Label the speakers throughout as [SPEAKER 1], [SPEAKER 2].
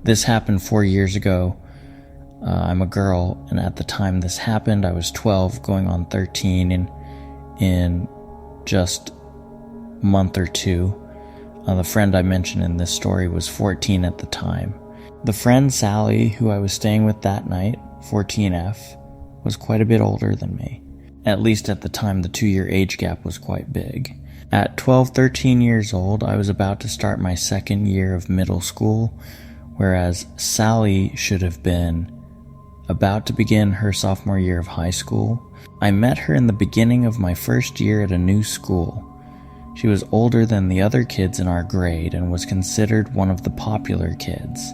[SPEAKER 1] This happened 4 years ago. I'm a girl, and at the time this happened, I was 12, going on 13 in just a month or two. The friend I mentioned in this story was 14 at the time. The friend Sally, who I was staying with that night, 14F, was quite a bit older than me. At least at the time, the 2-year age gap was quite big. At 13 years old, I was about to start my second year of middle school, whereas Sally should have been about to begin her sophomore year of high school. I met her in the beginning of my first year at a new school. She was older than the other kids in our grade and was considered one of the popular kids,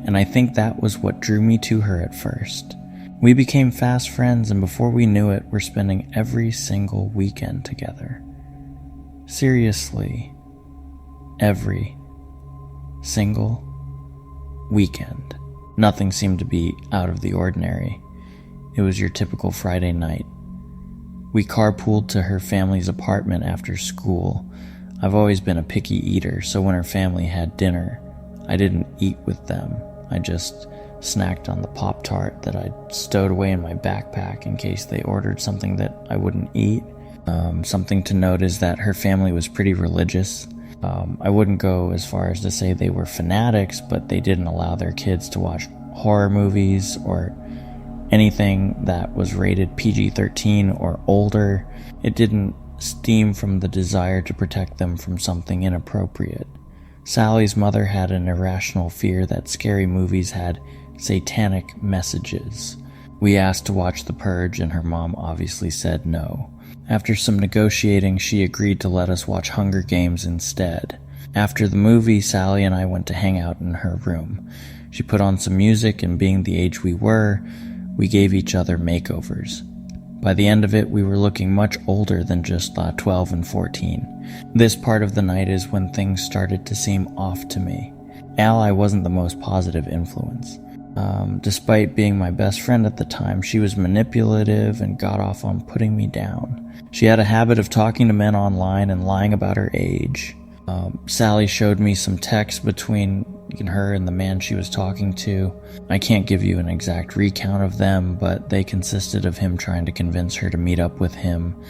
[SPEAKER 1] and I think that was what drew me to her at first. We became fast friends, and before we knew it, we're spending every single weekend together. Seriously, every single weekend. Nothing seemed to be out of the ordinary. It was your typical Friday night. We carpooled to her family's apartment after school. I've always been a picky eater, so when her family had dinner, I didn't eat with them. I just snacked on the Pop-Tart that I'd stowed away in my backpack in case they ordered something that I wouldn't eat. Something to note is that her family was pretty religious. I wouldn't go as far as to say they were fanatics, but they didn't allow their kids to watch horror movies or anything that was rated PG-13 or older. It didn't stem from the desire to protect them from something inappropriate. Sally's mother had an irrational fear that scary movies had satanic messages. We asked to watch The Purge, and her mom obviously said no. After some negotiating, she agreed to let us watch Hunger Games instead. After the movie, Sally and I went to hang out in her room. She put on some music, and being the age we were, we gave each other makeovers. By the end of it, we were looking much older than just 12 and 14. This part of the night is when things started to seem off to me. Ally wasn't the most positive influence. Despite being my best friend at the time, she was manipulative and got off on putting me down. She had a habit of talking to men online and lying about her age. Sally showed me some texts between her and the man she was talking to. I can't give you an exact recount of them, but they consisted of him trying to convince her to meet up with him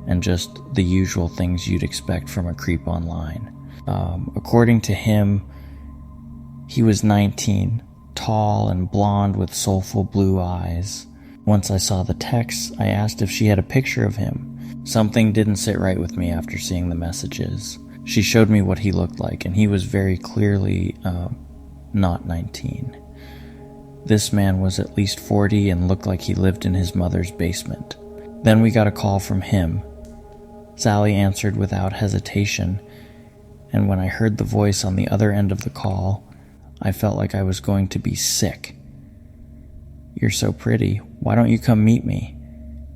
[SPEAKER 1] and just the usual things you'd expect from a creep online. According to him, he was 19, tall and blonde with soulful blue eyes. Once I saw the texts, I asked if she had a picture of him. Something didn't sit right with me after seeing the messages. She showed me what he looked like, and he was very clearly not 19. This man was at least 40 and looked like he lived in his mother's basement. Then we got a call from him. Sally answered without hesitation, and when I heard the voice on the other end of the call, I felt like I was going to be sick. "You're so pretty. Why don't you come meet me?"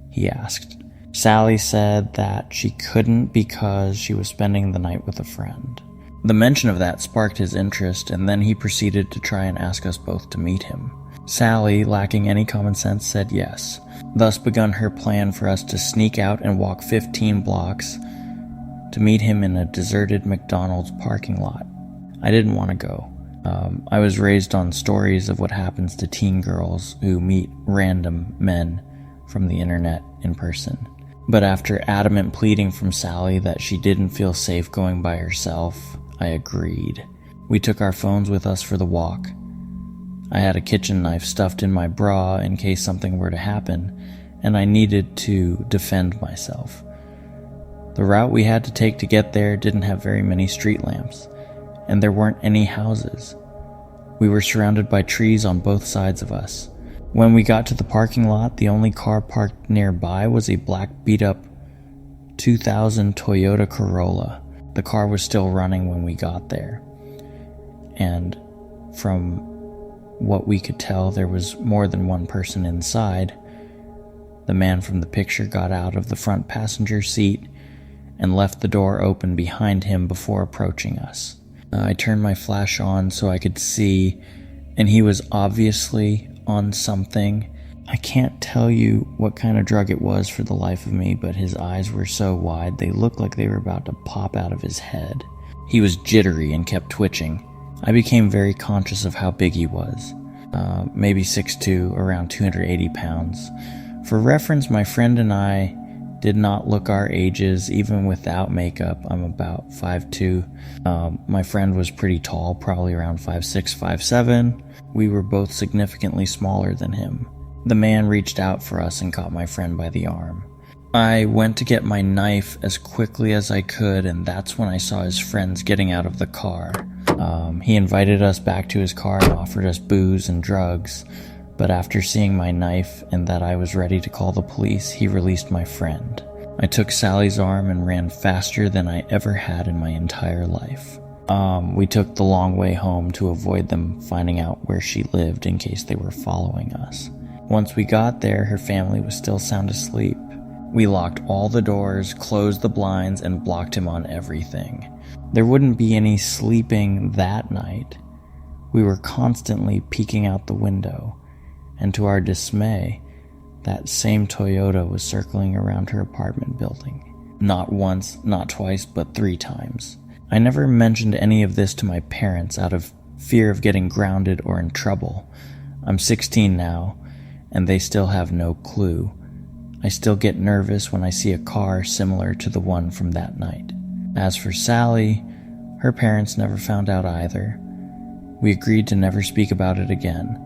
[SPEAKER 1] he asked. Sally said that she couldn't because she was spending the night with a friend. The mention of that sparked his interest, and then he proceeded to try and ask us both to meet him. Sally, lacking any common sense, said yes. Thus begun her plan for us to sneak out and walk 15 blocks to meet him in a deserted McDonald's parking lot. I didn't want to go. I was raised on stories of what happens to teen girls who meet random men from the internet in person. But after adamant pleading from Sally that she didn't feel safe going by herself, I agreed. We took our phones with us for the walk. I had a kitchen knife stuffed in my bra in case something were to happen, and I needed to defend myself. The route we had to take to get there didn't have very many street lamps, and there weren't any houses. We were surrounded by trees on both sides of us. When we got to the parking lot, the only car parked nearby was a black beat-up 2000 Toyota Corolla. The car was still running when we got there, and from what we could tell, there was more than one person inside. The man from the picture got out of the front passenger seat and left the door open behind him before approaching us. I turned my flash on so I could see, and he was obviously on something. I can't tell you what kind of drug it was for the life of me, but his eyes were so wide they looked like they were about to pop out of his head. He was jittery and kept twitching. I became very conscious of how big he was. Maybe 6'2", around 280 pounds. For reference, my friend and I did not look our ages, even without makeup. I'm about 5'2". My friend was pretty tall, probably around 5'6", 5'7". We were both significantly smaller than him. The man reached out for us and caught my friend by the arm. I went to get my knife as quickly as I could, and that's when I saw his friends getting out of the car. He invited us back to his car and offered us booze and drugs, but after seeing my knife and that I was ready to call the police, he released my friend. I took Sally's arm and ran faster than I ever had in my entire life. We took the long way home to avoid them finding out where she lived in case they were following us. Once we got there, her family was still sound asleep. We locked all the doors, closed the blinds, and blocked him on everything. There wouldn't be any sleeping that night. We were constantly peeking out the window, and to our dismay, that same Toyota was circling around her apartment building. Not once, not twice, but 3 times. I never mentioned any of this to my parents out of fear of getting grounded or in trouble. I'm 16 now, and they still have no clue. I still get nervous when I see a car similar to the one from that night. As for Sally, her parents never found out either. We agreed to never speak about it again.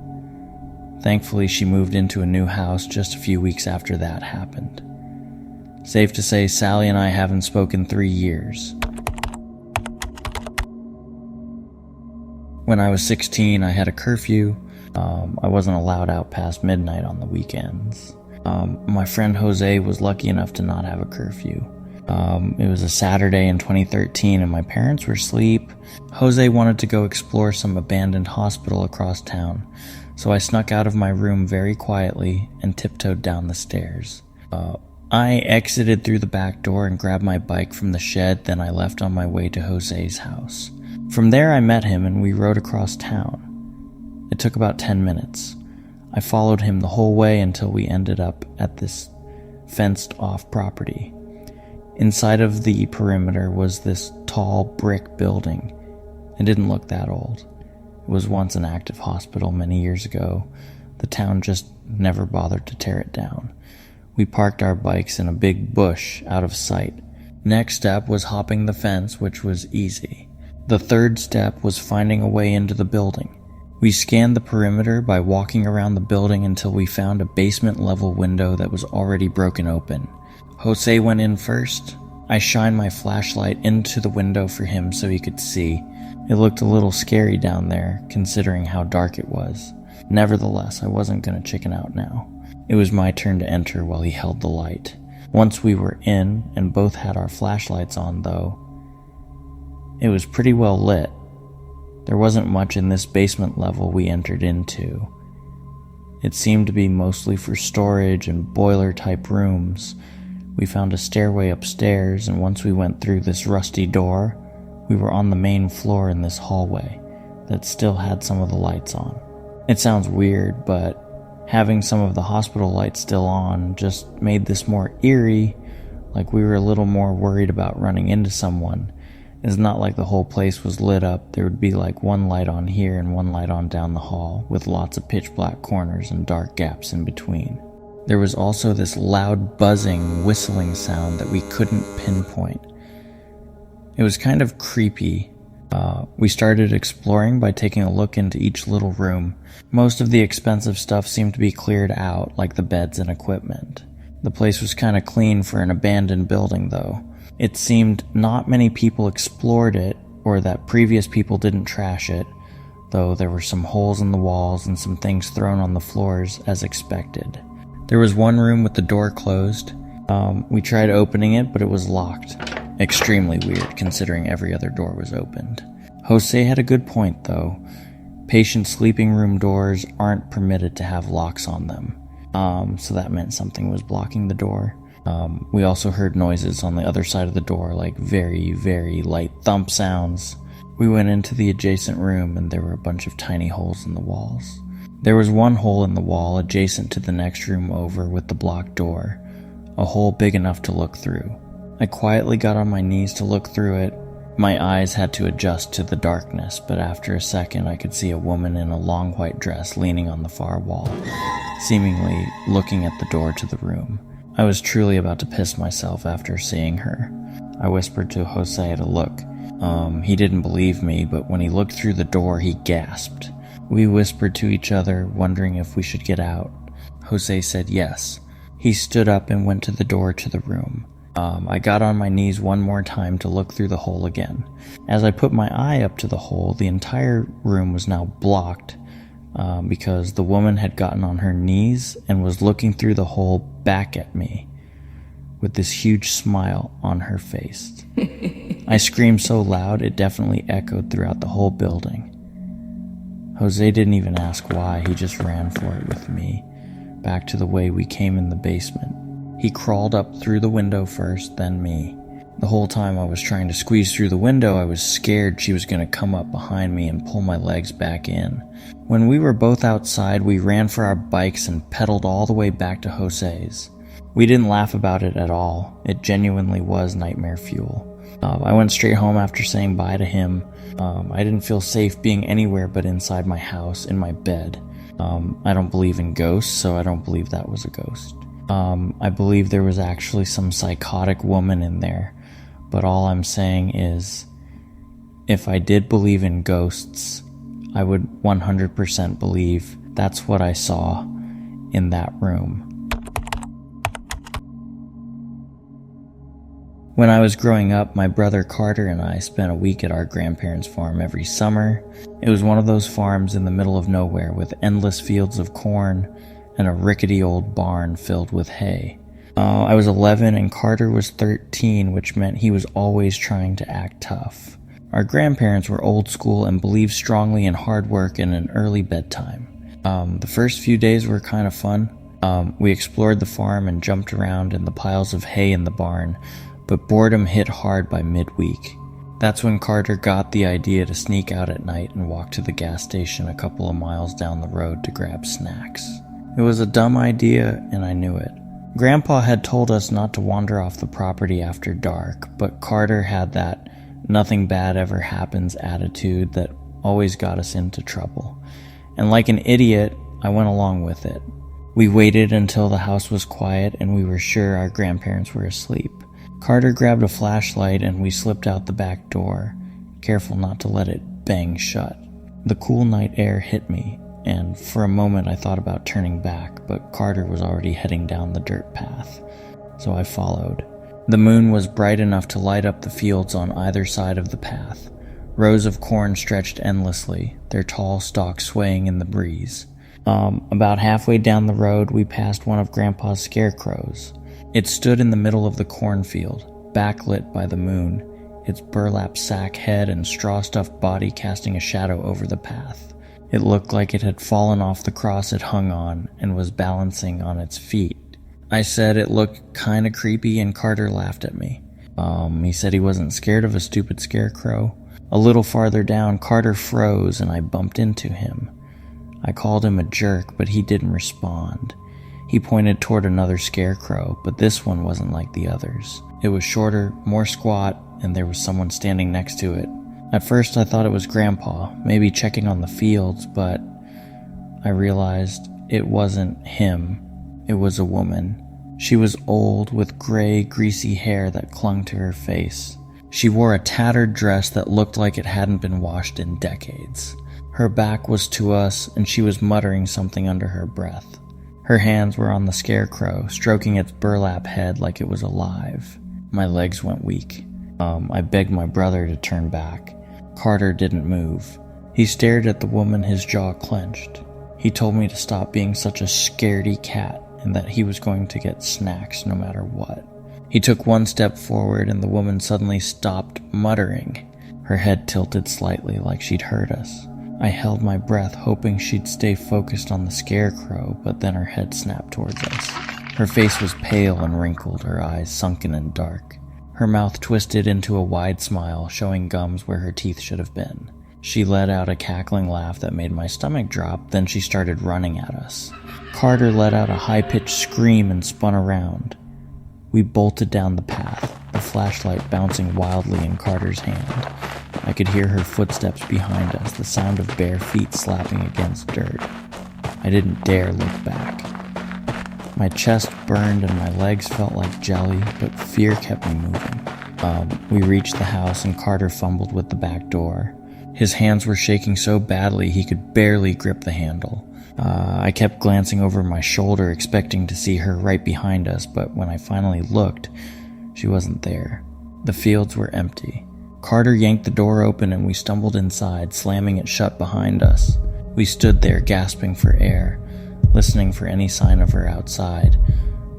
[SPEAKER 1] Thankfully, she moved into a new house just a few weeks after that happened. Safe to say, Sally and I haven't spoken 3 years. When I was 16, I had a curfew. I wasn't allowed out past midnight on the weekends. My friend Jose was lucky enough to not have a curfew. It was a Saturday in 2013 and my parents were asleep. Jose wanted to go explore some abandoned hospital across town, so I snuck out of my room very quietly and tiptoed down the stairs. I exited through the back door and grabbed my bike from the shed, then I left on my way to Jose's house. From there I met him and we rode across town. It took about 10 minutes. I followed him the whole way until we ended up at this fenced-off property. Inside of the perimeter was this tall brick building. It didn't look that old. It was once an active hospital many years ago. The town just never bothered to tear it down. We parked our bikes in a big bush out of sight. Next step was hopping the fence, which was easy. The third step was finding a way into the building. We scanned the perimeter by walking around the building until we found a basement-level window that was already broken open. Jose went in first. I shined my flashlight into the window for him so he could see. It looked a little scary down there, considering how dark it was. Nevertheless, I wasn't going to chicken out now. It was my turn to enter while he held the light. Once we were in, and both had our flashlights on though, it was pretty well lit. There wasn't much in this basement level we entered into. It seemed to be mostly for storage and boiler-type rooms. We found a stairway upstairs, and once we went through this rusty door, we were on the main floor in this hallway that still had some of the lights on. It sounds weird, but having some of the hospital lights still on just made this more eerie, like we were a little more worried about running into someone. It's not like the whole place was lit up. There would be like one light on here and one light on down the hall, with lots of pitch black corners and dark gaps in between. There was also this loud buzzing, whistling sound that we couldn't pinpoint. It was kind of creepy. We started exploring by taking a look into each little room. Most of the expensive stuff seemed to be cleared out, like the beds and equipment. The place was kind of clean for an abandoned building though. It seemed not many people explored it, or that previous people didn't trash it, though there were some holes in the walls and some things thrown on the floors as expected. There was one room with the door closed. We tried opening it, but it was locked. Extremely weird, considering every other door was opened. Jose had a good point, though. Patient sleeping room doors aren't permitted to have locks on them, so that meant something was blocking the door. We also heard noises on the other side of the door, like very, very light thump sounds. We went into the adjacent room and there were a bunch of tiny holes in the walls. There was one hole in the wall adjacent to the next room over with the blocked door, a hole big enough to look through. I quietly got on my knees to look through it, My eyes had to adjust to the darkness, but after a second I could see a woman in a long white dress leaning on the far wall, seemingly looking at the door to the room. I was truly about to piss myself after seeing her. I whispered to Jose to look. He didn't believe me, but when he looked through the door, he gasped. We whispered to each other, wondering if we should get out. Jose said yes. He stood up and went to the door to the room. I got on my knees one more time to look through the hole again. As I put my eye up to the hole, the entire room was now blocked because the woman had gotten on her knees and was looking through the hole back at me with this huge smile on her face. I screamed so loud it definitely echoed throughout the whole building. Jose didn't even ask why, he just ran for it with me, back to the way we came in the basement. He crawled up through the window first, then me. The whole time I was trying to squeeze through the window, I was scared she was going to come up behind me and pull my legs back in. When we were both outside, we ran for our bikes and pedaled all the way back to Jose's. We didn't laugh about it at all. It genuinely was nightmare fuel. I went straight home after saying bye to him. I didn't feel safe being anywhere but inside my house, in my bed. I don't believe in ghosts, so I don't believe that was a ghost. I believe there was actually some psychotic woman in there, but all I'm saying is, if I did believe in ghosts, I would 100% believe that's what I saw in that room. When I was growing up, my brother Carter and I spent a week at our grandparents' farm every summer. It was one of those farms in the middle of nowhere with endless fields of corn and a rickety old barn filled with hay. I was 11 and Carter was 13, which meant he was always trying to act tough. Our grandparents were old school and believed strongly in hard work and an early bedtime. The first few days were kind of fun. We explored the farm and jumped around in the piles of hay in the barn, but boredom hit hard by midweek. That's when Carter got the idea to sneak out at night and walk to the gas station a couple of miles down the road to grab snacks. It was a dumb idea, and I knew it. Grandpa had told us not to wander off the property after dark, but Carter had that nothing bad ever happens attitude that always got us into trouble. And like an idiot, I went along with it. We waited until the house was quiet and we were sure our grandparents were asleep. Carter grabbed a flashlight and we slipped out the back door, careful not to let it bang shut. The cool night air hit me, and for a moment I thought about turning back, but Carter was already heading down the dirt path, so I followed. The moon was bright enough to light up the fields on either side of the path. Rows of corn stretched endlessly, their tall stalks swaying in the breeze. About halfway down the road, we passed one of Grandpa's scarecrows. It stood in the middle of the cornfield, backlit by the moon, its burlap sack head and straw-stuffed body casting a shadow over the path. It looked like it had fallen off the cross it hung on and was balancing on its feet. I said it looked kinda creepy and Carter laughed at me. He said he wasn't scared of a stupid scarecrow. A little farther down, Carter froze and I bumped into him. I called him a jerk, but he didn't respond. He pointed toward another scarecrow, but this one wasn't like the others. It was shorter, more squat, and there was someone standing next to it. At first I thought it was Grandpa, maybe checking on the fields, but I realized it wasn't him. It was a woman. She was old, with gray, greasy hair that clung to her face. She wore a tattered dress that looked like it hadn't been washed in decades. Her back was to us, and she was muttering something under her breath. Her hands were on the scarecrow, stroking its burlap head like it was alive. My legs went weak. I begged my brother to turn back. Carter didn't move. He stared at the woman, his jaw clenched. He told me to stop being such a scaredy cat and that he was going to get snacks no matter what. He took one step forward and the woman suddenly stopped muttering. Her head tilted slightly like she'd heard us. I held my breath, hoping she'd stay focused on the scarecrow, but then her head snapped towards us. Her face was pale and wrinkled, her eyes sunken and dark. Her mouth twisted into a wide smile, showing gums where her teeth should have been. She let out a cackling laugh that made my stomach drop, then she started running at us. Carter let out a high-pitched scream and spun around. We bolted down the path, the flashlight bouncing wildly in Carter's hand. I could hear her footsteps behind us, the sound of bare feet slapping against dirt. I didn't dare look back. My chest burned and my legs felt like jelly, but fear kept me moving. We reached the house and Carter fumbled with the back door. His hands were shaking so badly he could barely grip the handle. I kept glancing over my shoulder, expecting to see her right behind us, but when I finally looked, she wasn't there. The fields were empty. Carter yanked the door open and we stumbled inside, slamming it shut behind us. We stood there gasping for air, listening for any sign of her outside,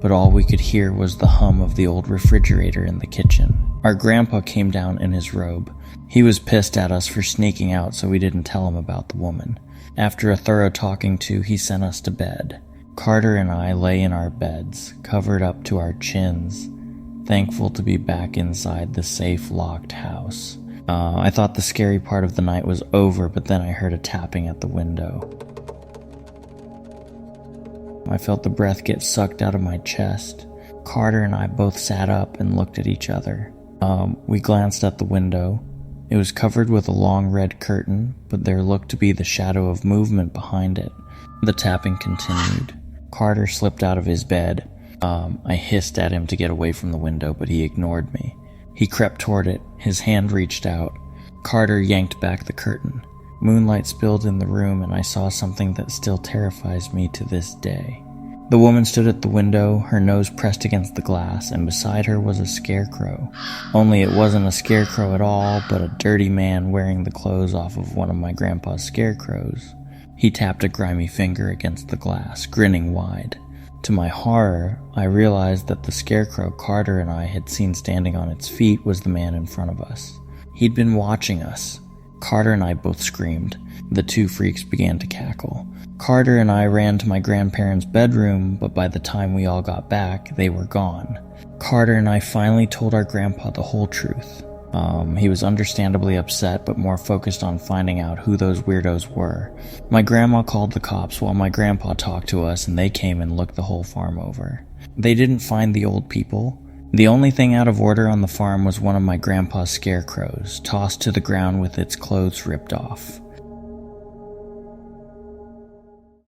[SPEAKER 1] but all we could hear was the hum of the old refrigerator in the kitchen. Our grandpa came down in his robe. He was pissed at us for sneaking out, so we didn't tell him about the woman. After a thorough talking to, he sent us to bed. Carter and I lay in our beds, covered up to our chins, thankful to be back inside the safe, locked house. I thought the scary part of the night was over, but then I heard a tapping at the window. I felt the breath get sucked out of my chest. Carter and I both sat up and looked at each other. We glanced at the window. It was covered with a long red curtain, but there looked to be the shadow of movement behind it. The tapping continued. Carter slipped out of his bed. I hissed at him to get away from the window, but he ignored me. He crept toward it. His hand reached out. Carter yanked back the curtain. Moonlight spilled in the room, and I saw something that still terrifies me to this day. The woman stood at the window, her nose pressed against the glass, and beside her was a scarecrow. Only it wasn't a scarecrow at all, but a dirty man wearing the clothes off of one of my grandpa's scarecrows. He tapped a grimy finger against the glass, grinning wide. To my horror, I realized that the scarecrow Carter and I had seen standing on its feet was the man in front of us. He'd been watching us. Carter and I both screamed. The two freaks began to cackle. Carter and I ran to my grandparents' bedroom, but by the time we all got back, they were gone. Carter and I finally told our grandpa the whole truth. He was understandably upset, but more focused on finding out who those weirdos were. My grandma called the cops while my grandpa talked to us, and they came and looked the whole farm over. They didn't find the old people. The only thing out of order on the farm was one of my grandpa's scarecrows, tossed to the ground with its clothes ripped off.